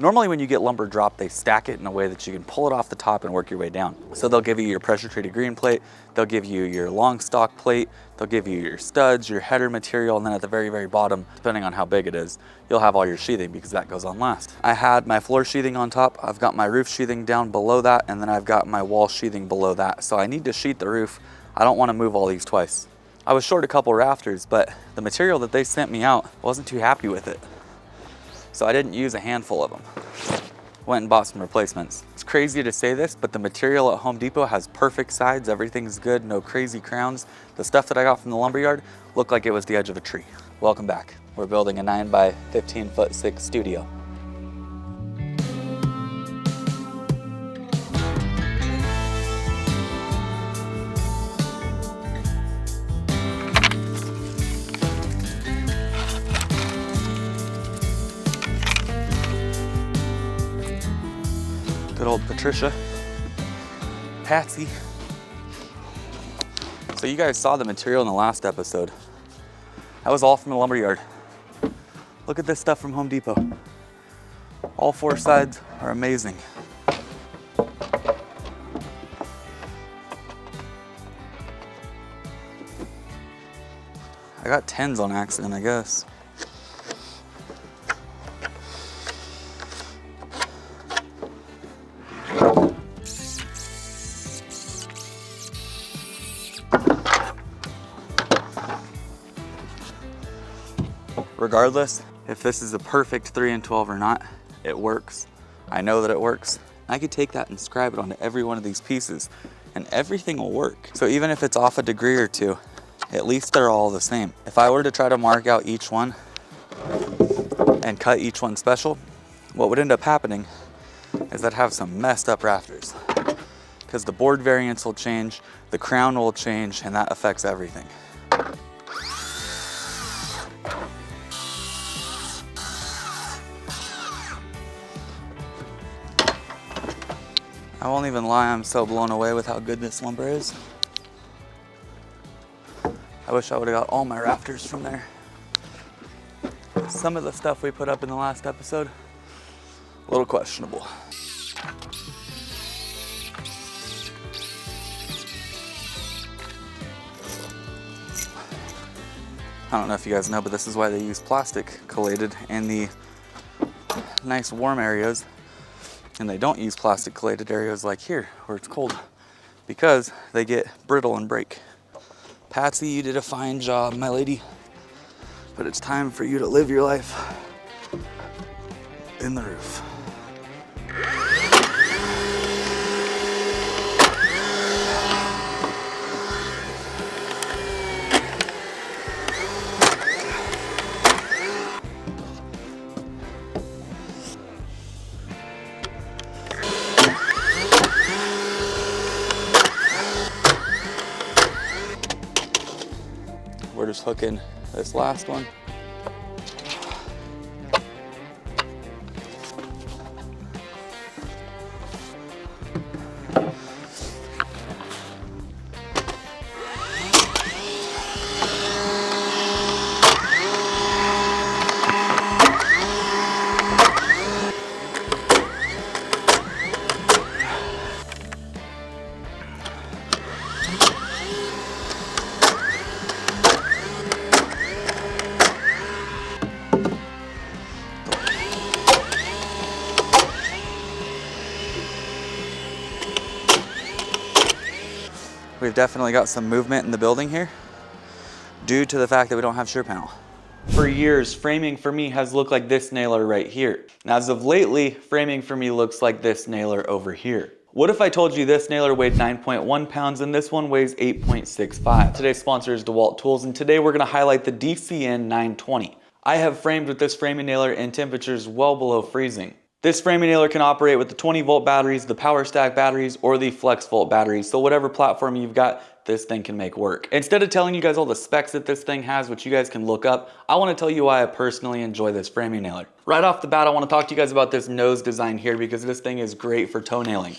Normally when you get lumber dropped, they stack it in a way that you can pull it off the top and work your way down. So they'll give you your pressure treated green plate, they'll give you your long stock plate, they'll give you your studs, your header material, and then at the very, very bottom, depending on how big it is, you'll have all your sheathing because that goes on last. I had my floor sheathing on top, I've got my roof sheathing down below that, and then I've got my wall sheathing below that. So I need to sheet the roof. I don't want to move all these twice. I was short a couple rafters, but the material that they sent me out, I wasn't too happy with it. So I didn't use a handful of them. Went and bought some replacements. It's crazy to say this, but the material at Home Depot has perfect sides, everything's good, no crazy crowns. The stuff that I got from the lumberyard looked like it was the edge of a tree. Welcome back. We're building a 9 by 15 foot 6 studio. Good old Patricia, Patsy. So you guys saw the material in the last episode. That was all from the lumberyard. Look at this stuff from Home Depot. All 4 sides are amazing. I got 10s on accident, I guess. Regardless, if this is a perfect 3 and 12 or not, it works. I know that it works. I could take that and scribe it onto every one of these pieces and everything will work. So even if it's off a degree or two, at least they're all the same. If I were to try to mark out each one and cut each one special, what would end up happening is I'd have some messed up rafters because the board variance will change, the crown will change, and that affects everything. I won't even lie, I'm so blown away with how good this lumber is. I wish I would have got all my rafters from there. Some of the stuff we put up in the last episode, a little questionable. I don't know if you guys know, but this is why they use plastic collated in the nice warm areas. And they don't use plastic collated areas like here where it's cold because they get brittle and break. Patsy, you did a fine job, my lady, but it's time for you to live your life in the roof. We're just hooking this last one. We've definitely got some movement in the building here due to the fact that we don't have shear panel. For years, framing for me has looked like this nailer right here. And as of lately, framing for me looks like this nailer over here. What if I told you this nailer weighed 9.1 pounds and this one weighs 8.65? Today's sponsor is DeWalt Tools, and today we're gonna highlight the DCN 920. I have framed with this framing nailer in temperatures well below freezing. This framing nailer can operate with the 20-volt batteries, the power stack batteries, or the flex volt batteries. So whatever platform you've got, this thing can make work. Instead of telling you guys all the specs that this thing has, which you guys can look up, I want to tell you why I personally enjoy this framing nailer. Right off the bat, I want to talk to you guys about this nose design here because this thing is great for toe nailing.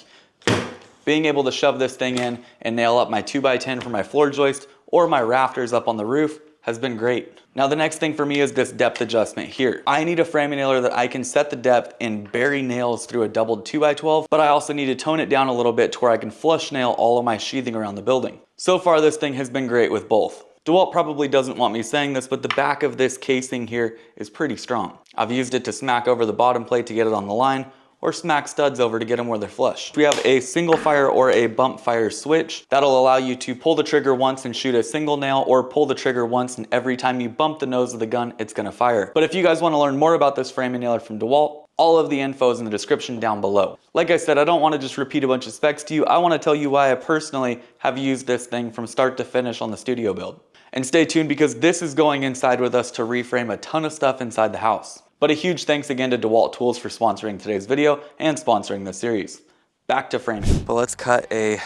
Being able to shove this thing in and nail up my 2x10 for my floor joist or my rafters up on the roof, has been great. Now the next thing for me is this depth adjustment here. I need a framing nailer that I can set the depth and bury nails through a doubled 2x12, but I also need to tone it down a little bit to where I can flush nail all of my sheathing around the building. So far this thing has been great with both. DeWalt probably doesn't want me saying this, but the back of this casing here is pretty strong. I've used it to smack over the bottom plate to get it on the line, or smack studs over to get them where they're flush. We have a single fire or a bump fire switch. That'll allow you to pull the trigger once and shoot a single nail, or pull the trigger once and every time you bump the nose of the gun, it's gonna fire. But if you guys wanna learn more about this framing nailer from DeWalt, all of the info is in the description down below. Like I said, I don't wanna just repeat a bunch of specs to you. I wanna tell you why I personally have used this thing from start to finish on the studio build. And stay tuned because this is going inside with us to reframe a ton of stuff inside the house. But a huge thanks again to DeWalt Tools for sponsoring today's video and sponsoring this series. Back to framing. But let's cut a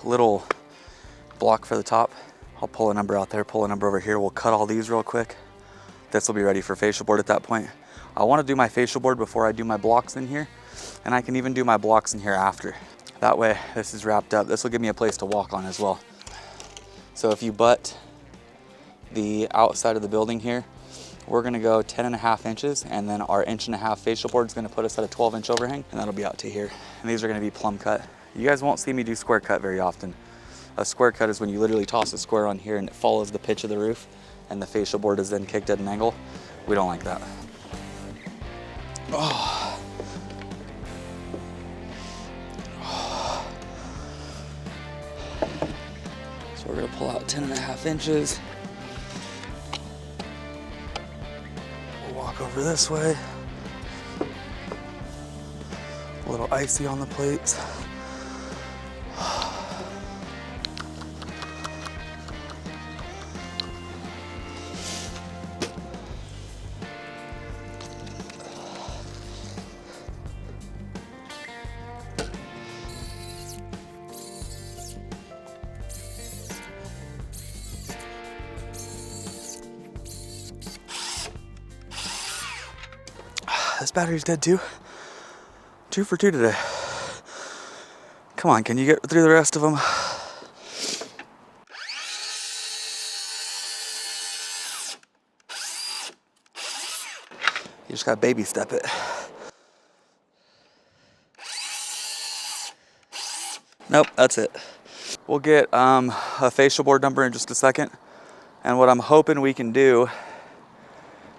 little block for the top. I'll pull a number out there, pull a number over here. We'll cut all these real quick. This will be ready for fascia board at that point. I want to do my fascia board before I do my blocks in here, and I can even do my blocks in here after. That way this is wrapped up. This will give me a place to walk on as well. So if you butt the outside of the building here, we're gonna go 10.5 inches, and then our 1.5 fascia board is gonna put us at a 12-inch overhang, and that'll be out to here. And these are gonna be plumb cut. You guys won't see me do square cut very often. A square cut is when you literally toss a square on here and it follows the pitch of the roof, and the fascia board is then kicked at an angle. We don't like that. Oh. So we're gonna pull out 10.5 inches. Walk over this way. A little icy on the plates. This battery's dead too. 2 for 2 today. Come on, can you get through the rest of them? You just gotta baby step it. Nope, that's it. We'll get a fascia board number in just a second. And what I'm hoping we can do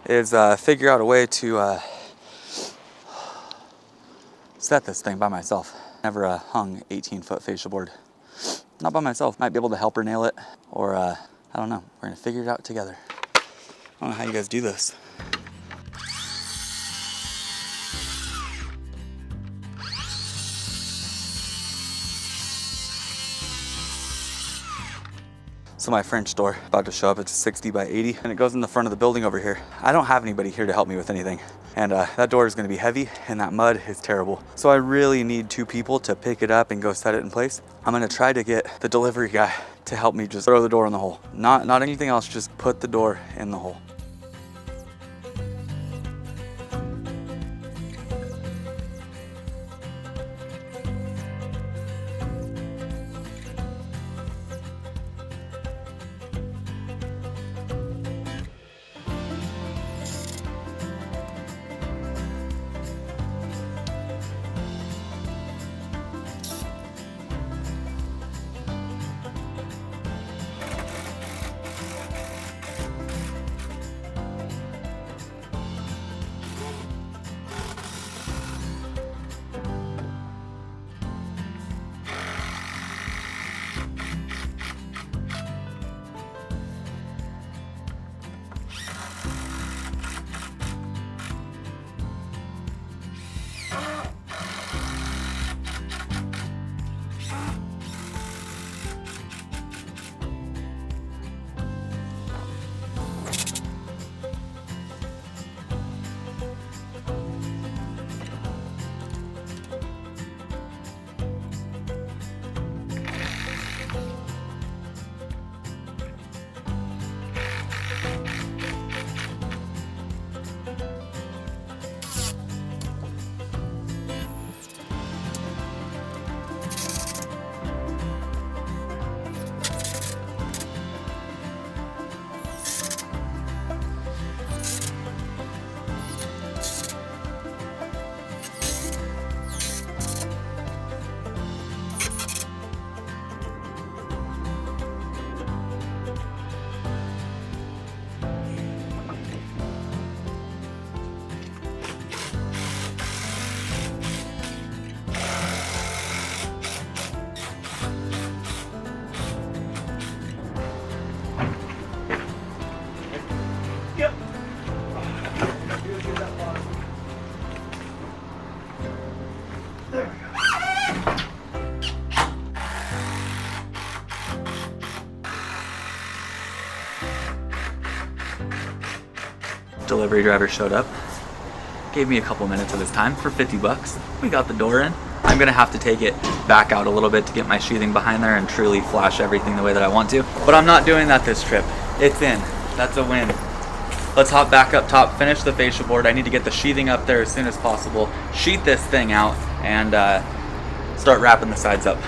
is figure out a way to set this thing by myself. Never hung 18-foot fascia board. Not by myself. Might be able to help her nail it, or I don't know. We're gonna figure it out together. I don't know how you guys do this. So my French door, about to show up, it's 60 by 80, and it goes in the front of the building over here. I don't have anybody here to help me with anything. And that door is gonna be heavy, and that mud is terrible. So I really need 2 people to pick it up and go set it in place. I'm gonna try to get the delivery guy to help me just throw the door in the hole. Not anything else, just put the door in the hole. Delivery driver showed up, gave me a couple minutes of his time for 50 bucks. We got the door in. I'm gonna have to take it back out a little bit to get my sheathing behind there and truly flash everything the way that I want to. But I'm not doing that this trip. It's in. That's a win. Let's hop back up top, finish the fascia board. I need to get the sheathing up there as soon as possible, sheath this thing out, and start wrapping the sides up.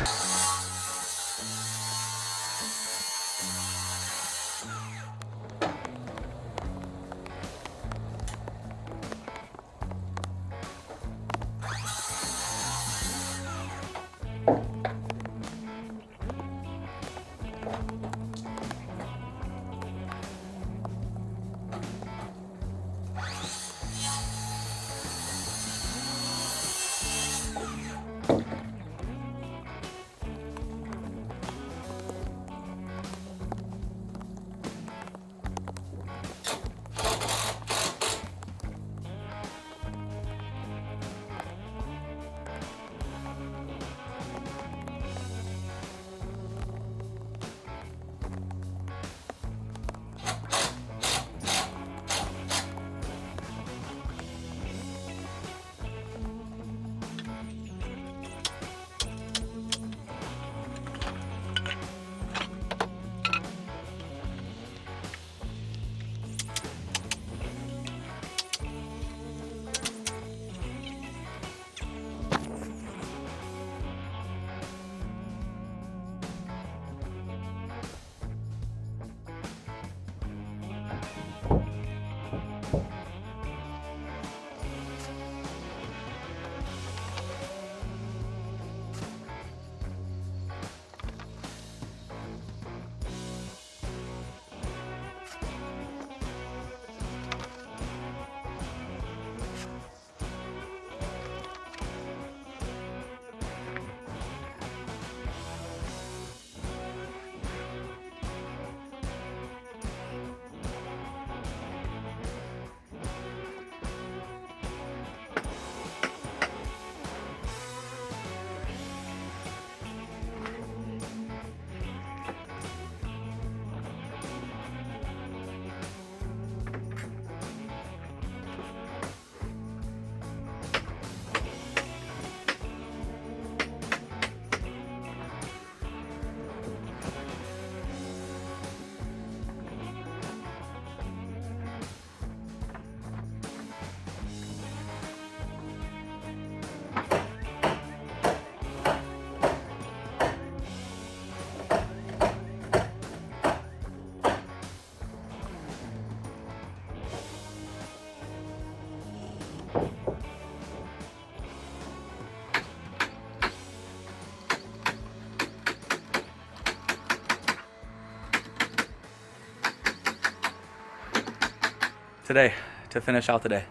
Today, to finish out the day,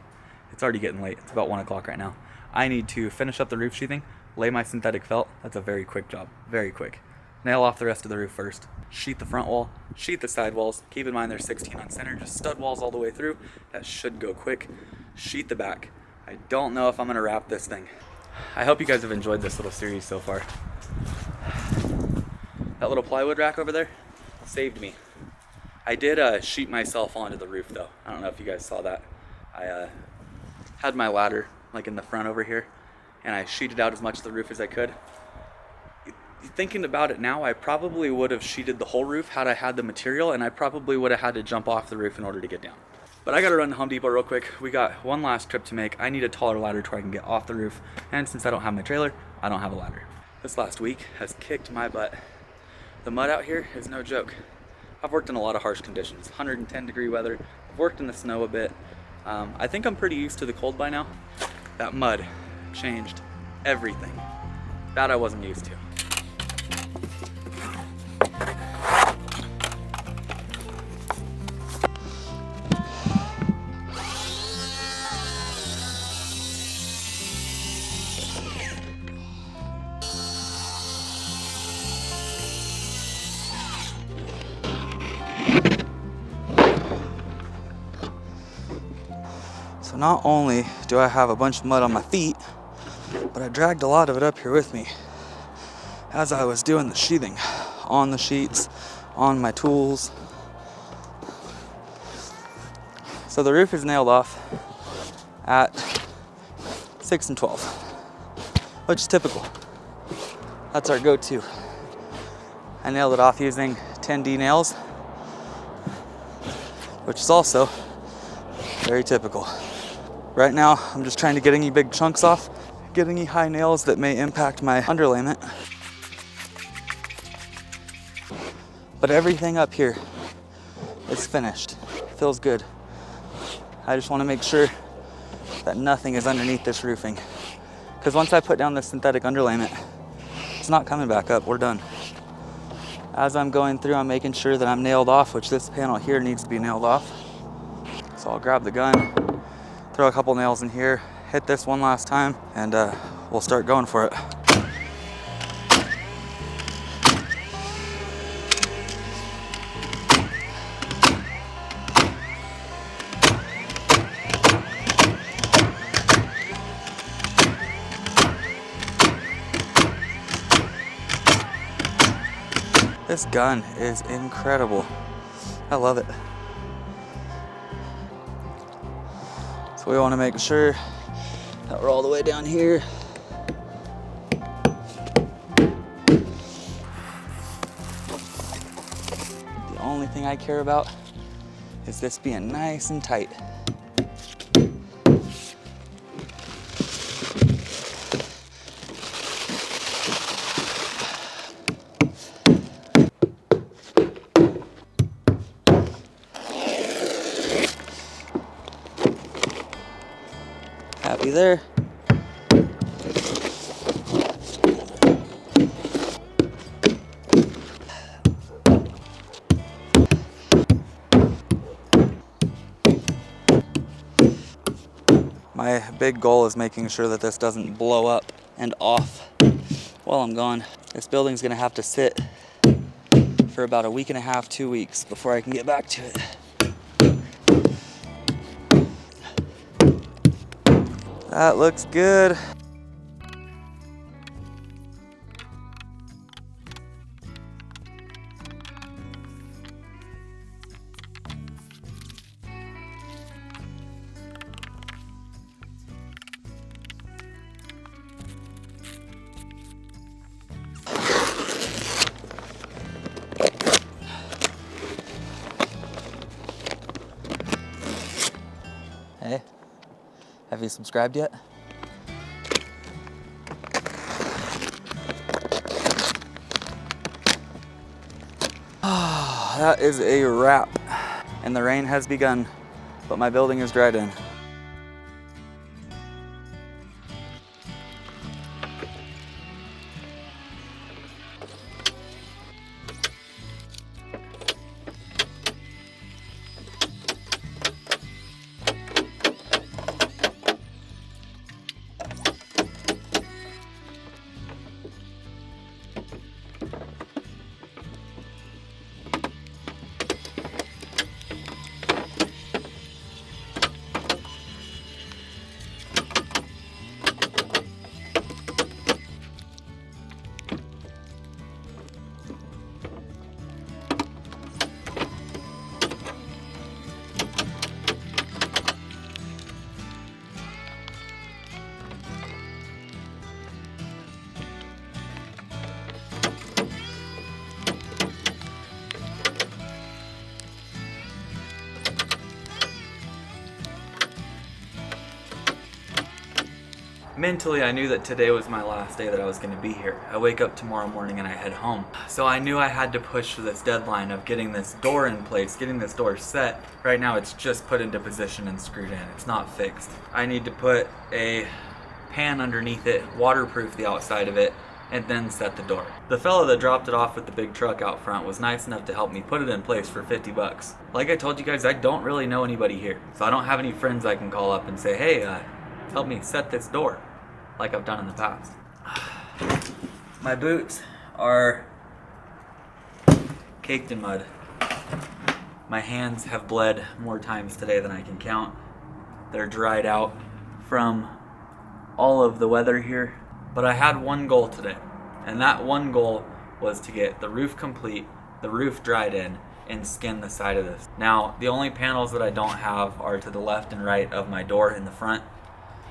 it's already getting late. It's about 1 o'clock right now. I need to finish up the roof sheathing, lay my synthetic felt. That's a very quick job, very quick. Nail off the rest of the roof first. Sheath the front wall, sheath the side walls. Keep in mind they're 16 on center, just stud walls all the way through. That should go quick. Sheath the back. I don't know if I'm gonna wrap this thing. I hope you guys have enjoyed this little series so far. That little plywood rack over there saved me. I did sheet myself onto the roof though. I don't know if you guys saw that. I had my ladder like in the front over here, and I sheeted out as much of the roof as I could. Thinking about it now, I probably would have sheeted the whole roof had I had the material, and I probably would have had to jump off the roof in order to get down. But I gotta run to Home Depot real quick. We got one last trip to make. I need a taller ladder to where I can get off the roof, and since I don't have my trailer, I don't have a ladder. This last week has kicked my butt. The mud out here is no joke. I've worked in a lot of harsh conditions, 110-degree weather. I've worked in the snow a bit. I think I'm pretty used to the cold by now. That mud changed everything. That I wasn't used to. So not only do I have a bunch of mud on my feet, but I dragged a lot of it up here with me as I was doing the sheathing on the sheets, on my tools. So the roof is nailed off at 6 and 12, which is typical. That's our go-to. I nailed it off using 10D nails, which is also very typical. Right now, I'm just trying to get any big chunks off, get any high nails that may impact my underlayment. But everything up here is finished. Feels good. I just want to make sure that nothing is underneath this roofing. Because once I put down this synthetic underlayment, it's not coming back up. We're done. As I'm going through, I'm making sure that I'm nailed off, which this panel here needs to be nailed off. So I'll grab the gun, throw a couple nails in here, hit this one last time, and we'll start going for it. This gun is incredible. I love it. So we want to make sure that we're all the way down here. The only thing I care about is this being nice and tight. Happy there. My big goal is making sure that this doesn't blow up and off while I'm gone. This building's gonna have to sit for about a week and a half, 2 weeks before I can get back to it. That looks good. Hey, have you subscribed yet? That is a wrap. And the rain has begun, but my building is dried in. Mentally, I knew that today was my last day that I was going to be here. I wake up tomorrow morning and I head home. So I knew I had to push for this deadline of getting this door in place, getting this door set. Right now it's just put into position and screwed in. It's not fixed. I need to put a pan underneath it, waterproof the outside of it, and then set the door. The fella that dropped it off with the big truck out front was nice enough to help me put it in place for 50 bucks. Like I told you guys, I don't really know anybody here. So I don't have any friends I can call up and say, hey, help me set this door, like I've done in the past. My boots are caked in mud. My hands have bled more times today than I can count. They're dried out from all of the weather here. But I had one goal today, and that one goal was to get the roof complete, the roof dried in, and skin the side of this. Now, the only panels that I don't have are to the left and right of my door in the front,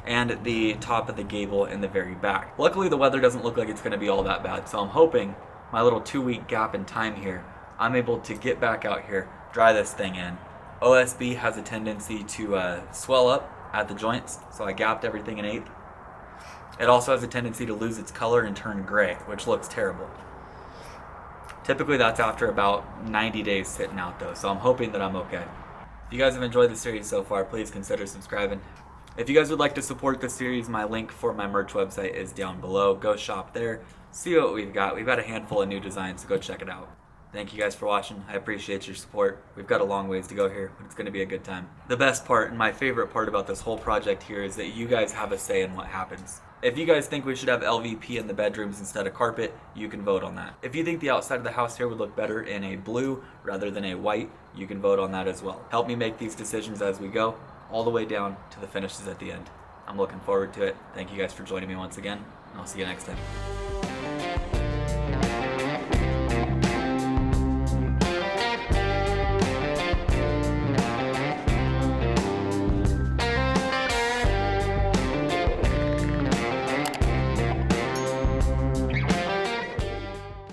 and the top of the gable in the very back. Luckily, the weather doesn't look like it's gonna be all that bad, so I'm hoping my little 2-week gap in time here, I'm able to get back out here, dry this thing in. OSB has a tendency to swell up at the joints, so I gapped everything an 1/8. It also has a tendency to lose its color and turn gray, which looks terrible. Typically that's after about 90 days sitting out though, so I'm hoping that I'm okay. If you guys have enjoyed the series so far, please consider subscribing. If you guys would like to support the series, my link for my merch website is down below. Go shop there, see what we've got. We've got a handful of new designs, so go check it out. Thank you guys for watching. I appreciate your support. We've got a long ways to go here, but it's going to be a good time. The best part and my favorite part about this whole project here is that you guys have a say in what happens. If you guys think we should have LVP in the bedrooms instead of carpet, you can vote on that. If you think the outside of the house here would look better in a blue rather than a white, you can vote on that as well. Help me make these decisions as we go, all the way down to the finishes at the end. I'm looking forward to it. Thank you guys for joining me once again, and I'll see you next time.